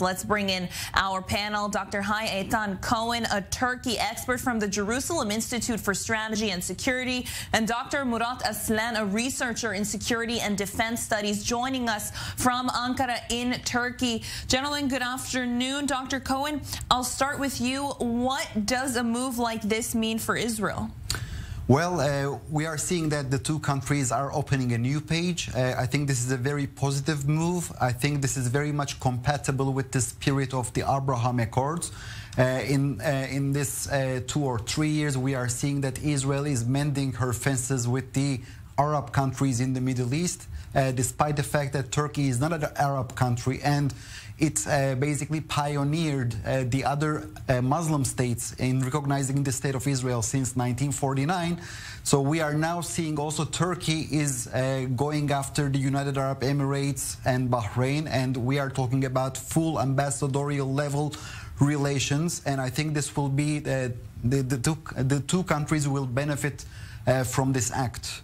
Let's bring in our panel. Dr. Eytan Cohen, a Turkey expert from the Jerusalem Institute for Strategy and Security, and Dr. Murat Aslan, a researcher in security and defense studies, joining us from Ankara in Turkey. Gentlemen, good afternoon. Dr. Cohen, I'll start with you. What does a move like this mean for Israel? Well, we are seeing that the two countries are opening a new page. I think this is a very positive move. I think this is very much compatible with the spirit of the Abraham Accords. In this 2 or 3 years, we are seeing that Israel is mending her fences with the Arab countries in the Middle East, despite the fact that Turkey is not an Arab country, and it's basically pioneered the other Muslim states in recognizing the state of Israel since 1949. So we are now seeing also Turkey is going after the United Arab Emirates and Bahrain, and we are talking about full ambassadorial level relations. And I think this will be the two countries will benefit from this act.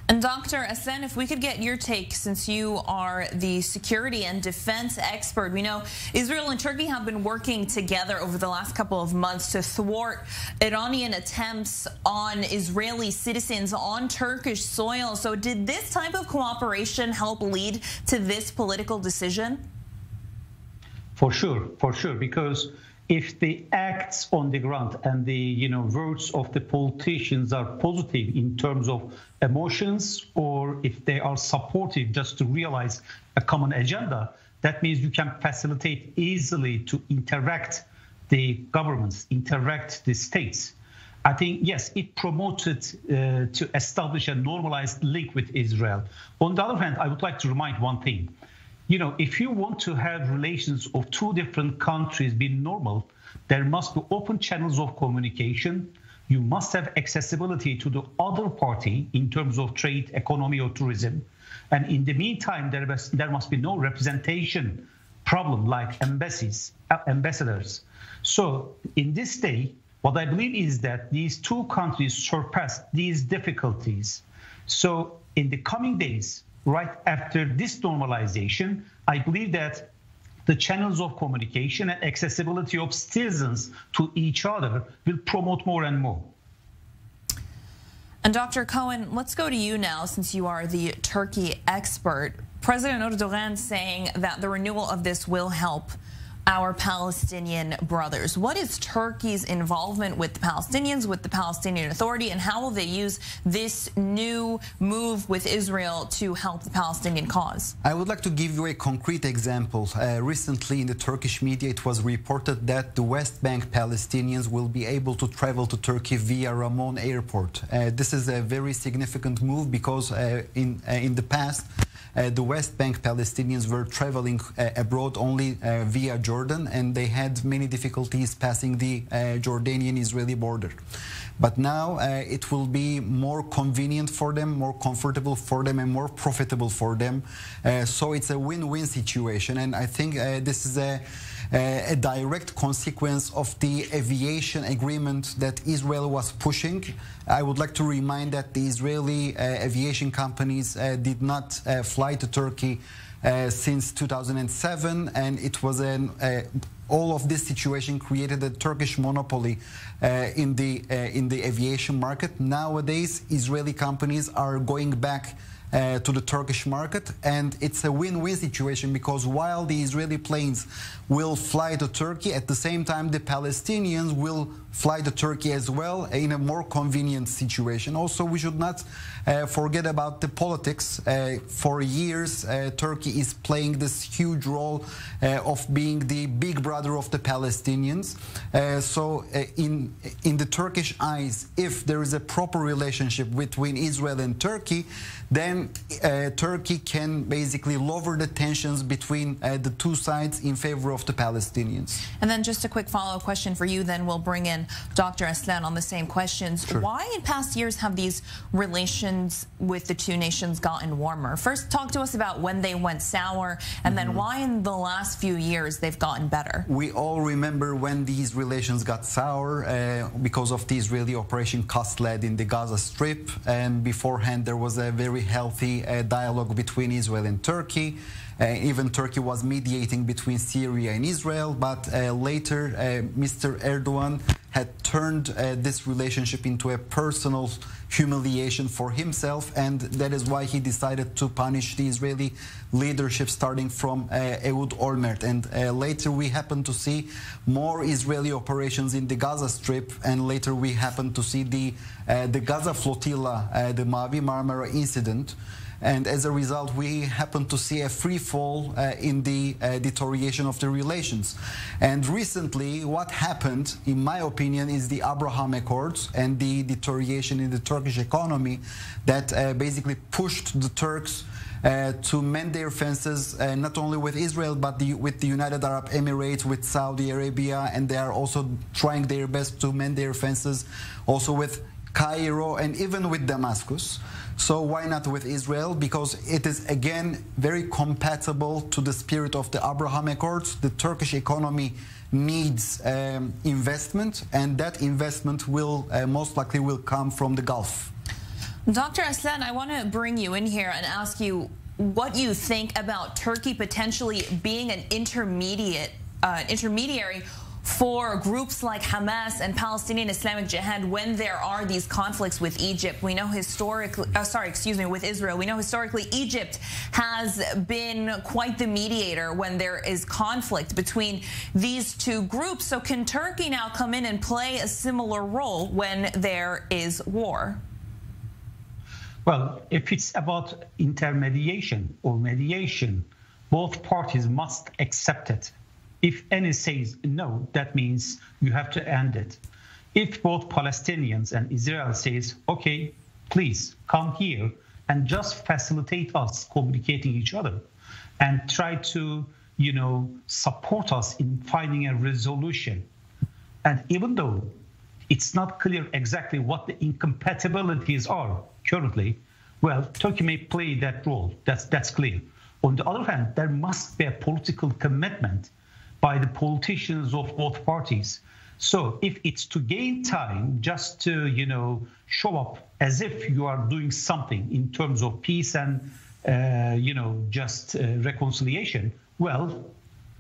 And Dr. Aslan, if we could get your take, since you are the security and defense expert. We know Israel and Turkey have been working together over the last couple of months to thwart Iranian attempts on Israeli citizens on Turkish soil. So did this type of cooperation help lead to this political decision? For sure, because if the acts on the ground and the words of the politicians are positive in terms of emotions, or if they are supportive just to realize a common agenda, that means you can facilitate easily to interact the governments, interact the states. I think, yes, it promoted to establish a normalized link with Israel. On the other hand, I would like to remind one thing. If you want to have relations of two different countries be normal, there must be open channels of communication. You must have accessibility to the other party in terms of trade, economy, or tourism. And in the meantime, there must be no representation problem like ambassadors. So in this day, what I believe is that these two countries surpassed these difficulties. So in the coming days, right after this normalization, I believe that the channels of communication and accessibility of citizens to each other will promote more and more. And Dr. Cohen, let's go to you now, since you are the Turkey expert. President Erdogan saying that the renewal of this will help our Palestinian brothers. What is Turkey's involvement with the Palestinians, with the Palestinian Authority, and how will they use this new move with Israel to help the Palestinian cause? I would like to give you a concrete example. Recently in the Turkish media, it was reported that the West Bank Palestinians will be able to travel to Turkey via Ramon Airport. This is a very significant move because in the past, the West Bank Palestinians were traveling abroad only via Jordan, and they had many difficulties passing the Jordanian-Israeli border. But now it will be more convenient for them, more comfortable for them, and more profitable for them. So it's a win-win situation, and I think this is a direct consequence of the aviation agreement that Israel was pushing. I would like to remind that the Israeli aviation companies did not fly to Turkey since 2007, and it was all of this situation created a Turkish monopoly in the aviation market. Nowadays, Israeli companies are going back to the Turkish market, and it's a win-win situation because while the Israeli planes will fly to Turkey, at the same time the Palestinians will fly to Turkey as well in a more convenient situation. Also, we should not forget about the politics. For years, Turkey is playing this huge role of being the big brother of the Palestinians. So in the Turkish eyes, if there is a proper relationship between Israel and Turkey, then Turkey can basically lower the tensions between the two sides in favor of the Palestinians. And then just a quick follow-up question for you, then we'll bring in Dr. Aslan on the same questions. Sure. Why in past years have these relations with the two nations gotten warmer? First, talk to us about when they went sour, and then why in the last few years they've gotten better. We all remember when these relations got sour because of the Israeli Operation Cast Lead in the Gaza Strip, and beforehand there was a very healthy healthy dialogue between Israel and Turkey. Even Turkey was mediating between Syria and Israel, but later Mr. Erdogan had turned this relationship into a personal humiliation for himself, and that is why he decided to punish the Israeli leadership, starting from Ehud Olmert. And later we happened to see more Israeli operations in the Gaza Strip, and later we happened to see the Gaza flotilla, the Mavi Marmara incident. And as a result, we happen to see a free fall in the deterioration of the relations. And recently, what happened, in my opinion, is the Abraham Accords and the deterioration in the Turkish economy that basically pushed the Turks to mend their fences, not only with Israel, but with the United Arab Emirates, with Saudi Arabia, and they are also trying their best to mend their fences also with Cairo and even with Damascus. So why not with Israel? Because it is, again, very compatible to the spirit of the Abraham Accords. The Turkish economy needs investment, and that investment will most likely will come from the Gulf. Dr. Aslan, I want to bring you in here and ask you what you think about Turkey potentially being an intermediary for groups like Hamas and Palestinian Islamic Jihad when there are these conflicts with Egypt. We know historically, with Israel. We know historically Egypt has been quite the mediator when there is conflict between these two groups. So can Turkey now come in and play a similar role when there is war? Well, if it's about intermediation or mediation, both parties must accept it. If any says no, that means you have to end it. If both Palestinians and Israel says, okay, please come here and just facilitate us communicating each other and try to, support us in finding a resolution. And even though it's not clear exactly what the incompatibilities are currently, well, Turkey may play that role. That's clear. On the other hand, there must be a political commitment by the politicians of both parties. So if it's to gain time just to, show up as if you are doing something in terms of peace and, just reconciliation, well,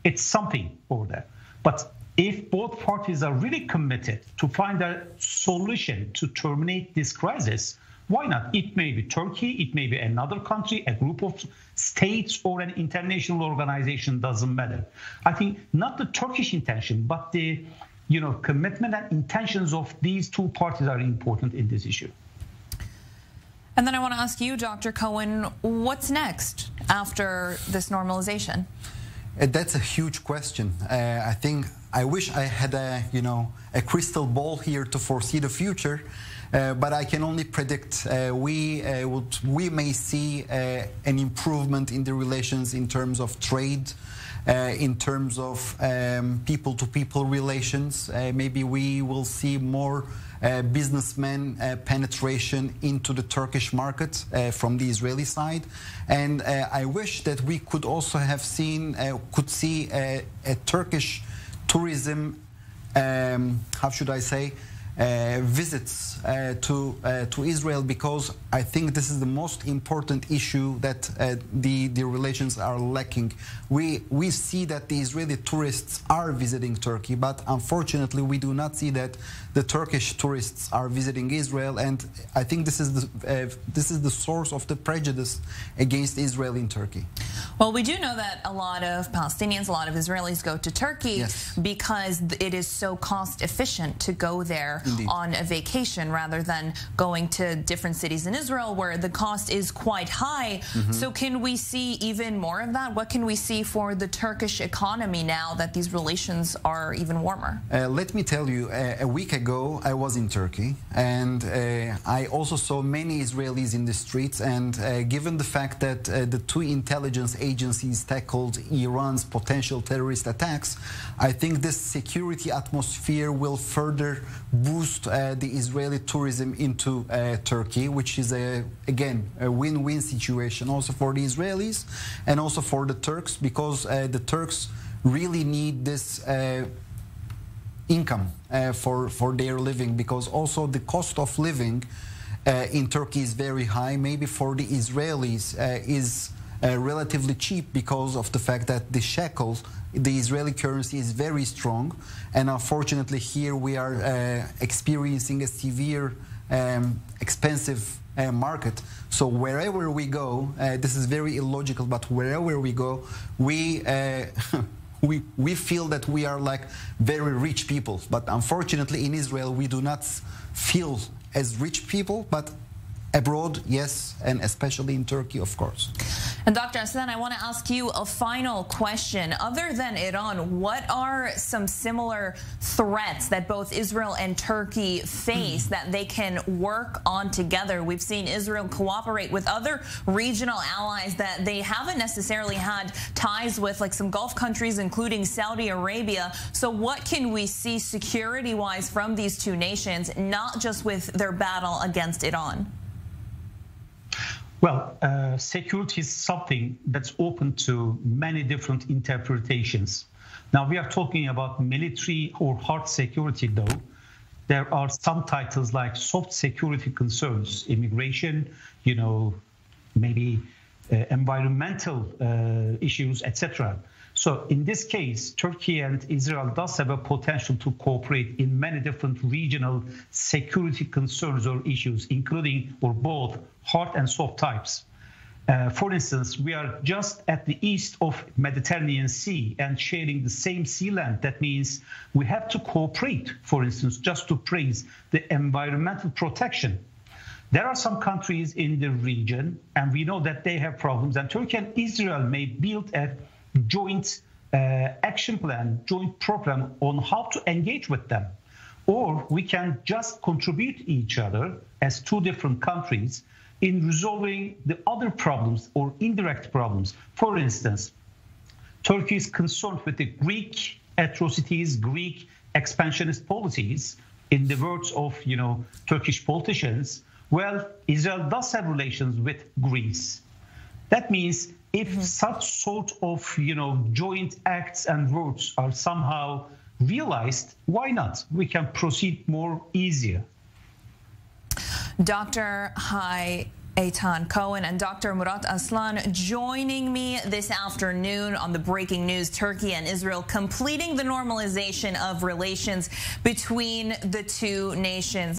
it's something over there. But if both parties are really committed to find a solution to terminate this crisis, why not? It may be Turkey, it may be another country, a group of states, or an international organization, doesn't matter. I think not the Turkish intention, but the commitment and intentions of these two parties are important in this issue. And then I want to ask you, Dr. Cohen, what's next after this normalization? That's a huge question. I wish I had a crystal ball here to foresee the future. But I can only predict we may see an improvement in the relations in terms of trade, in terms of people-to-people relations. Maybe we will see more businessmen penetration into the Turkish market from the Israeli side. And I wish that we could also have see a Turkish tourism, how should I say, visits to Israel, because I think this is the most important issue that the relations are lacking. We see that the Israeli tourists are visiting Turkey, but unfortunately we do not see that the Turkish tourists are visiting Israel, and I think this is the source of the prejudice against Israel in Turkey. Well, we do know that a lot of Palestinians, a lot of Israelis go to Turkey, yes, because it is so cost efficient to go there. Indeed. On a vacation rather than going to different cities in Israel where the cost is quite high. Mm-hmm. So can we see even more of that? What can we see for the Turkish economy now that these relations are even warmer? Let me tell you, a week ago I was in Turkey, and I also saw many Israelis in the streets, and given the fact that the two intelligence agencies tackled Iran's potential terrorist attacks, I think this security atmosphere will further boost the Israeli tourism into Turkey, which is again a win-win situation also for the Israelis and also for the Turks, because the Turks really need this income for their living, because also the cost of living in Turkey is very high. Maybe for the Israelis is relatively cheap because of the fact that the shekel, the Israeli currency, is very strong. And unfortunately here we are experiencing a severe expensive market. So wherever we go, this is very illogical, but wherever we go, we feel that we are like very rich people. But unfortunately in Israel we do not feel as rich people, but abroad, yes, and especially in Turkey, of course. And Dr. Aslan, I want to ask you a final question. Other than Iran, what are some similar threats that both Israel and Turkey face that they can work on together? We've seen Israel cooperate with other regional allies that they haven't necessarily had ties with, like some Gulf countries, including Saudi Arabia. So what can we see security-wise from these two nations, not just with their battle against Iran? Well, security is something that's open to many different interpretations. Now, we are talking about military or hard security, though. There are some titles like soft security concerns, immigration, maybe environmental issues, etc. So in this case, Turkey and Israel does have a potential to cooperate in many different regional security concerns or issues, including or both hard and soft types. For instance, we are just at the east of Mediterranean Sea and sharing the same sea land. That means we have to cooperate, for instance, just to praise the environmental protection. There are some countries in the region, and we know that they have problems, and Turkey and Israel may build a joint action plan, joint program on how to engage with them. Or we can just contribute each other as two different countries in resolving the other problems or indirect problems. For instance, Turkey is concerned with the Greek atrocities, Greek expansionist policies, in the words of Turkish politicians. Well, Israel does have relations with Greece. That means if such sort of joint acts and words are somehow realized, why not? We can proceed more easier. Dr. Eytan Cohen and Dr. Murat Aslan joining me this afternoon on the breaking news: Turkey and Israel completing the normalization of relations between the two nations.